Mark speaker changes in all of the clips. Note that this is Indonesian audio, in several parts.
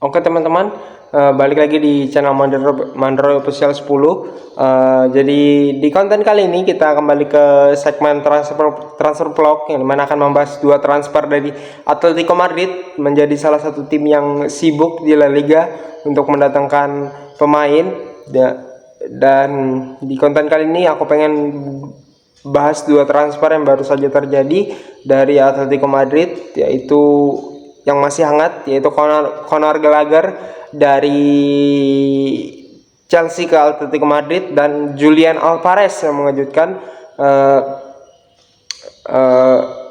Speaker 1: Oke teman-teman, balik lagi di channel Mandro Official 10. Jadi di konten kali ini kita kembali ke segmen transfer vlog, yang dimana akan membahas dua transfer dari Atletico Madrid menjadi salah satu tim yang sibuk di La Liga untuk mendatangkan pemain. Dan di konten kali ini aku pengen bahas dua transfer yang baru saja terjadi dari Atletico Madrid, yaitu yang masih hangat, yaitu Conor Gallagher dari Chelsea ke Atletico Madrid, dan Julian Alvarez yang mengejutkan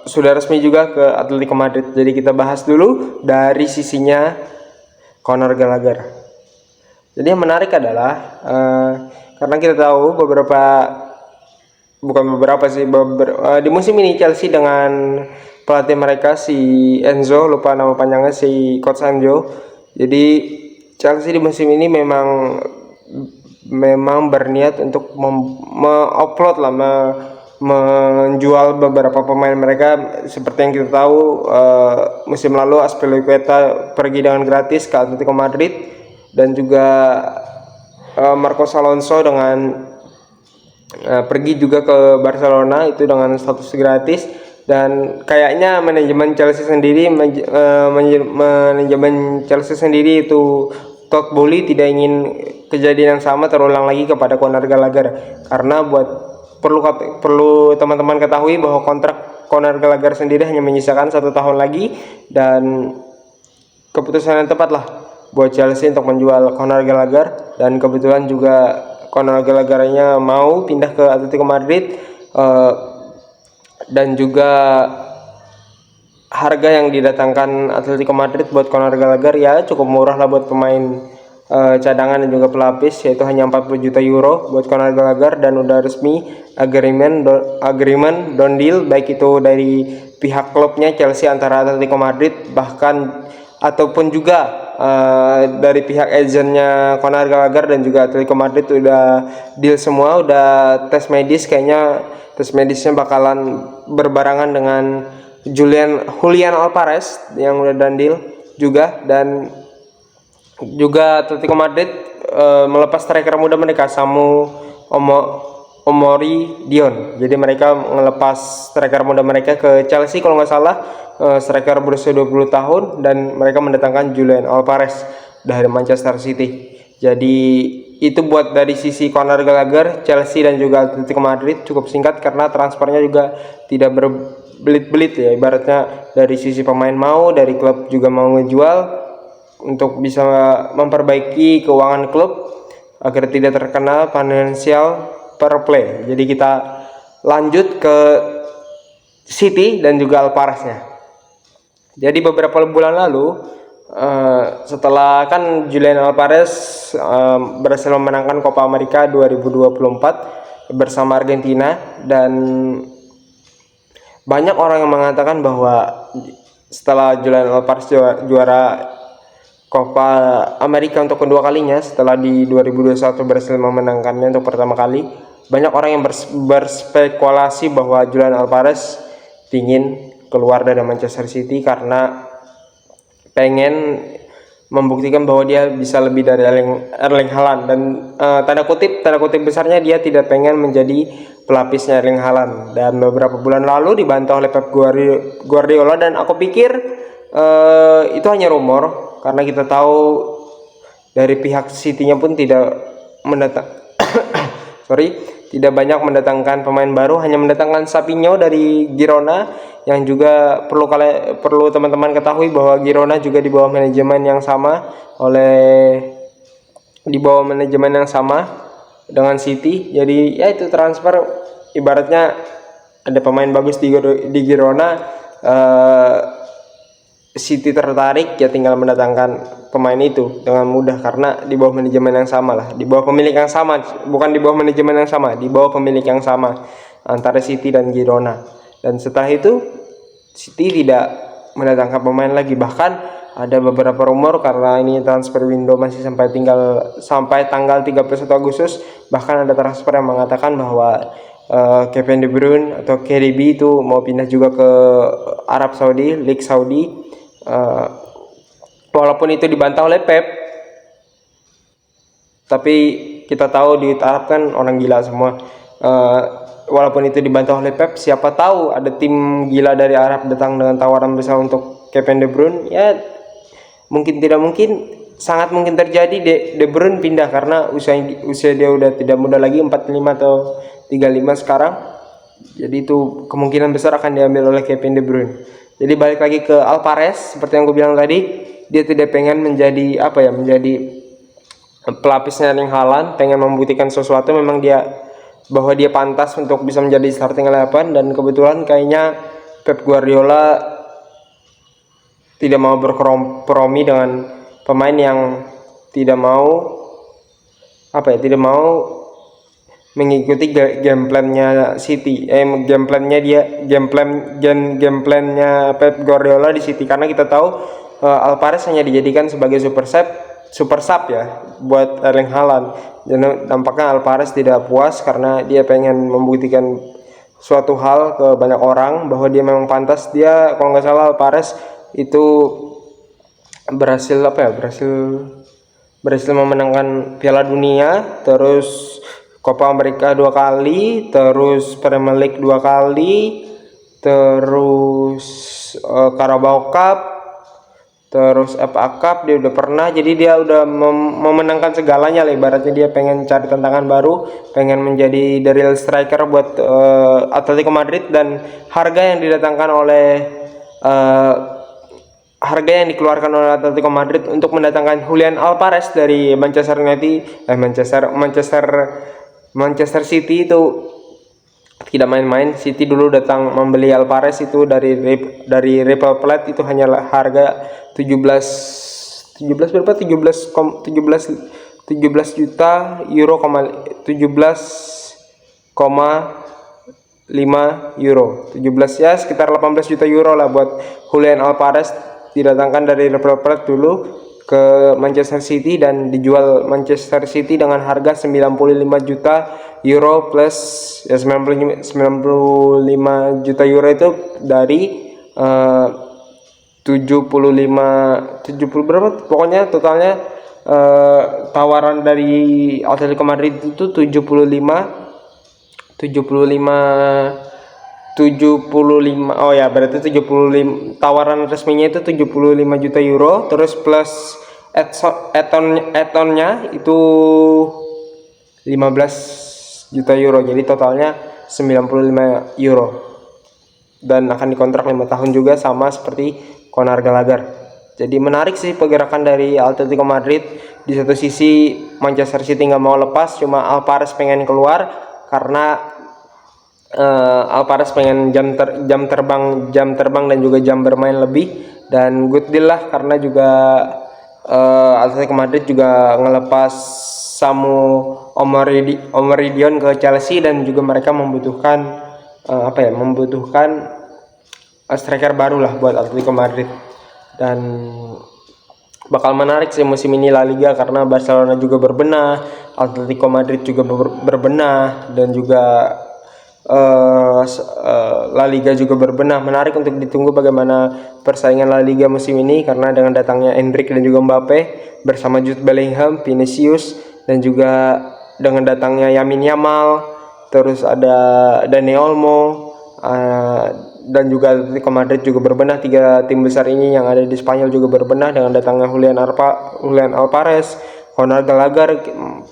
Speaker 1: sudah resmi juga ke Atletico Madrid. Jadi kita bahas dulu dari sisinya Conor Gallagher. Jadi yang menarik adalah karena kita tahu di musim ini Chelsea dengan pelatih mereka si Enzo, lupa nama panjangnya, si Coach Enzo. Jadi Chelsea di musim ini memang berniat untuk menjual beberapa pemain mereka. Seperti yang kita tahu, musim lalu Azpilicueta pergi dengan gratis ke Atletico Madrid, dan juga Marcos Alonso pergi juga ke Barcelona itu dengan status gratis. Dan kayaknya manajemen Chelsea sendiri itu Todd Boehly tidak ingin kejadian yang sama terulang lagi kepada Conor Gallagher, karena perlu teman-teman ketahui bahwa kontrak Conor Gallagher sendiri hanya menyisakan 1 tahun lagi, dan keputusan yang tepat lah buat Chelsea untuk menjual Conor Gallagher. Dan kebetulan juga Conor Gallagher-nya mau pindah ke Atletico Madrid, dan juga harga yang didatangkan Atletico Madrid buat Conor Gallagher ya cukup murah lah buat pemain cadangan dan juga pelapis, yaitu hanya 40 juta euro buat Conor Gallagher. Dan udah resmi agreement done deal, baik itu dari pihak klubnya Chelsea antara Atletico Madrid bahkan ataupun juga dari pihak agentnya Conor Gallagher dan juga Atletico Madrid udah deal semua, udah tes medis. Kayaknya tes medisnya bakalan berbarengan dengan Julian Alvarez yang udah done deal juga. Dan juga Atletico Madrid melepas striker muda mereka Samu Omori Dion. Jadi mereka melepas striker muda mereka ke Chelsea kalau nggak salah, striker berusia 20 tahun, dan mereka mendatangkan Julian Alvarez dari Manchester City. Jadi itu buat dari sisi Conor Gallagher, Chelsea dan juga Atletico Madrid cukup singkat karena transfernya juga tidak berbelit-belit ya. Ibaratnya dari sisi pemain mau, dari klub juga mau ngejual untuk bisa memperbaiki keuangan klub agar tidak terkena financial fair play. Jadi kita lanjut ke City dan juga Alvareznya. Jadi beberapa bulan lalu, setelah kan Julian Alvarez berhasil memenangkan Copa America 2024 bersama Argentina, dan banyak orang yang mengatakan bahwa setelah Julian Alvarez juara Copa America untuk kedua kalinya setelah di 2021 berhasil memenangkannya untuk pertama kali, banyak orang yang berspekulasi bahwa Julian Alvarez ingin keluar dari Manchester City karena pengen membuktikan bahwa dia bisa lebih dari Erling Haaland. Dan tanda kutip besarnya, dia tidak pengen menjadi pelapisnya Erling Haaland. Dan beberapa bulan lalu dibantah oleh Pep Guardiola, dan aku pikir itu hanya rumor, karena kita tahu dari pihak City-nya pun tidak tidak banyak mendatangkan pemain baru, hanya mendatangkan Sapinho dari Girona, yang juga perlu teman-teman ketahui bahwa Girona juga di bawah manajemen yang sama dengan City. Jadi ya itu transfer ibaratnya ada pemain bagus di Girona, City tertarik ya tinggal mendatangkan pemain itu dengan mudah karena di bawah manajemen yang sama lah, di bawah pemilik yang sama, bukan di bawah manajemen yang sama, di bawah pemilik yang sama antara City dan Girona. Dan setelah itu City tidak mendatangkan pemain lagi. Bahkan ada beberapa rumor, karena ini transfer window masih sampai tanggal 31 Agustus, bahkan ada transfer yang mengatakan bahwa Kevin De Bruyne atau KDB itu mau pindah juga ke Arab Saudi, League Saudi. walaupun itu dibantah oleh Pep, tapi kita tahu di Arab kan orang gila semua. Walaupun itu dibantah oleh Pep, siapa tahu ada tim gila dari Arab datang dengan tawaran besar untuk Kevin De Bruyne. Ya mungkin tidak mungkin, sangat mungkin terjadi De Bruyne pindah karena usia dia udah tidak muda lagi, 45 atau 35 sekarang. Jadi itu kemungkinan besar akan diambil oleh Kevin De Bruyne. Jadi balik lagi ke Alvarez, seperti yang gue bilang tadi, dia tidak pengen menjadi menjadi pelapisnya Erling Haaland, pengen membuktikan sesuatu bahwa dia pantas untuk bisa menjadi starting 11, dan kebetulan kayaknya Pep Guardiola tidak mau berkompromi dengan pemain yang tidak mau mengikuti game plan-nya City, game plan-nya Pep Guardiola di City, karena kita tahu Alvarez hanya dijadikan sebagai super sub ya buat Erling Haaland. Dan tampaknya Alvarez tidak puas karena dia pengen membuktikan suatu hal ke banyak orang bahwa dia memang pantas. Dia kalau nggak salah Alvarez itu berhasil memenangkan Piala Dunia, terus Copa America 2 kali, terus Premier League 2 kali, terus Carabao Cup, terus FA Cup dia udah pernah. Jadi dia udah memenangkan segalanya lah, ibaratnya dia pengen cari tantangan baru, pengen menjadi the real striker buat Atletico Madrid. Dan harga yang dikeluarkan oleh Atletico Madrid untuk mendatangkan Julian Alvarez dari Manchester City itu tidak main-main. City dulu datang membeli Alvarez itu dari River Plate, itu hanyalah harga 17 juta euro, 17,5 euro, 17 ya sekitar 18 juta euro lah buat Julian Alvarez, didatangkan dari River Plate dulu ke Manchester City dan dijual Manchester City dengan harga 95 juta euro plus ya 95 juta euro itu dari 70 berapa pokoknya totalnya, tawaran dari Atletico Madrid itu 75 oh ya berarti 75, tawaran resminya itu 75 juta euro, terus plus add-onnya itu 15 juta euro, jadi totalnya 95 euro, dan akan dikontrak 5 tahun juga sama seperti Conor Gallagher. Jadi menarik sih pergerakan dari Atletico Madrid. Di satu sisi Manchester City nggak mau lepas, cuma Alvarez pengen keluar karena Alvarez pengen jam terbang dan juga jam bermain lebih, dan good deal lah karena juga Atletico Madrid juga ngelepas Samu Omeridion ke Chelsea, dan juga mereka membutuhkan striker baru lah buat Atletico Madrid. Dan bakal menarik sih musim ini La Liga karena Barcelona juga berbenah, Atletico Madrid juga berbenah, dan juga La Liga juga berbenah. Menarik untuk ditunggu bagaimana persaingan La Liga musim ini, karena dengan datangnya Endrick dan juga Mbappe bersama Jude Bellingham, Vinicius, dan juga dengan datangnya Yamin Yamal, terus ada Dani Olmo, dan juga Atletico Madrid juga berbenah. 3 tim besar ini yang ada di Spanyol juga berbenah dengan datangnya Julian Alvarez, Conor Gallagher,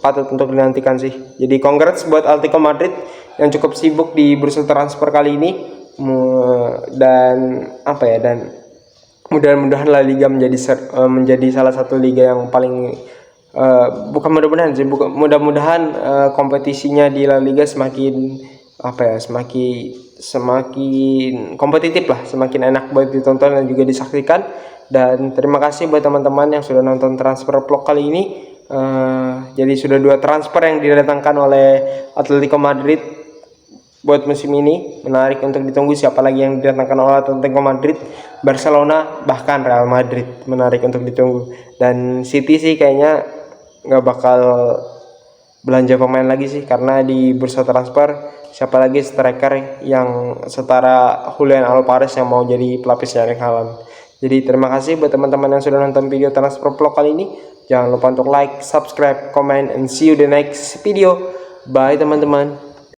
Speaker 1: patut untuk dinantikan sih. Jadi congrats buat Atletico Madrid yang cukup sibuk di bursa transfer kali ini, dan mudah-mudahan La Liga menjadi salah satu liga yang paling mudah-mudahan kompetisinya di La Liga semakin kompetitif lah, semakin enak buat ditonton dan juga disaksikan. Dan terima kasih buat teman-teman yang sudah nonton transfer vlog kali ini. Jadi sudah 2 transfer yang didatangkan oleh Atletico Madrid buat musim ini. Menarik untuk ditunggu siapa lagi yang didatangkan oleh Atletico Madrid, Barcelona, bahkan Real Madrid. Menarik untuk ditunggu. Dan City sih kayaknya nggak bakal belanja pemain lagi sih, karena di bursa transfer siapa lagi striker yang setara Julian Alvarez yang mau jadi pelapisnya Erling Haaland. Jadi terima kasih buat teman-teman yang sudah nonton video transfer vlog kali ini. Jangan lupa untuk like, subscribe, comment, and see you the next video. Bye teman-teman.